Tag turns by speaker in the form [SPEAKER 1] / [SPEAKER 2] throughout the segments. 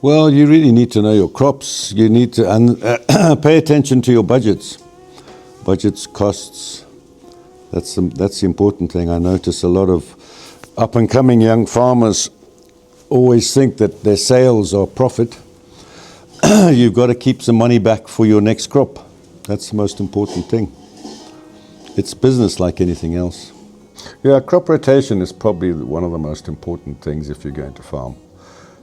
[SPEAKER 1] Well, you really need to know your crops. You need to pay attention to your budgets. Budgets, costs. That's the important thing. I notice a lot of up-and-coming young farmers always think that their sales are profit. You've got to keep some money back for your next crop. That's the most important thing. It's business like anything else. Yeah, crop rotation is probably one of the most important things if you're going to farm.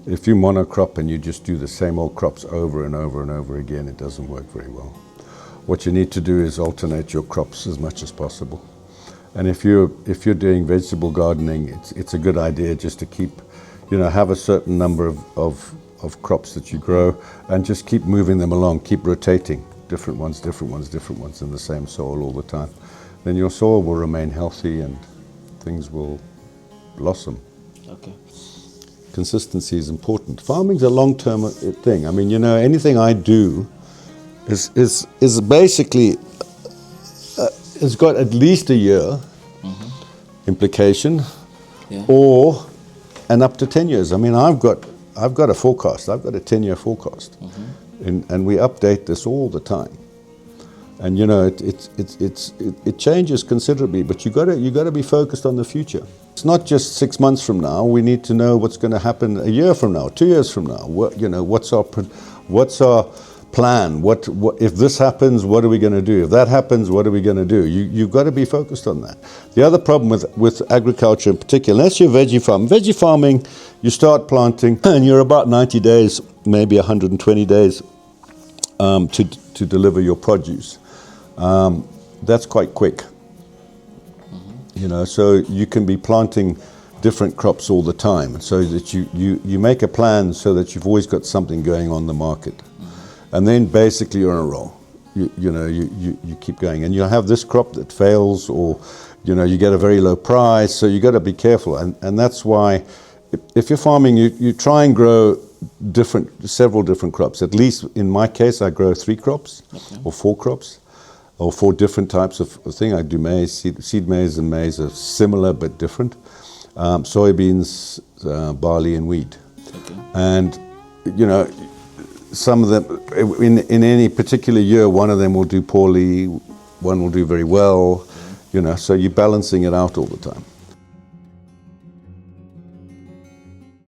[SPEAKER 1] If you monocrop and you just do the same old crops over and over and over again, it doesn't work very well. What you need to do is alternate your crops as much as possible. And if you're doing vegetable gardening, it's a good idea just to keep, have a certain number of crops that you grow and just keep moving them along, keep rotating different ones in the same soil all the time. Then your soil will remain healthy and things will blossom.
[SPEAKER 2] Okay.
[SPEAKER 1] Consistency is important. Farming's a long-term thing. I mean, anything I do is basically it's got at least a year implication, or and up to 10 years. I mean, I've got a forecast. I've got a 10-year forecast, and we update this all the time. And it changes considerably, but you got to be focused on the future. It's not just 6 months from now. We need to know what's going to happen a year from now, 2 years from now. What's our plan? What if this happens? What are we going to do? If that happens, what are we going to do? You've got to be focused on that. The other problem with agriculture in particular, unless you're veggie farming, you start planting and you're about 90 days, maybe 120 days to deliver your produce. That's quite quick. So you can be planting different crops all the time, so that you make a plan so that you've always got something going on the market. And then basically you're on a roll. You keep going, and you'll have this crop that fails, or you get a very low price, so you got to be careful. And that's why if you're farming, you try and grow several different crops. At least in my case, I grow 3 crops or 4 crops. Or 4 different types of thing. I do maize, seed maize and maize are similar but different. Soybeans, barley and wheat. Okay. And, some of them, in any particular year, one of them will do poorly, one will do very well, so you're balancing it out all the time.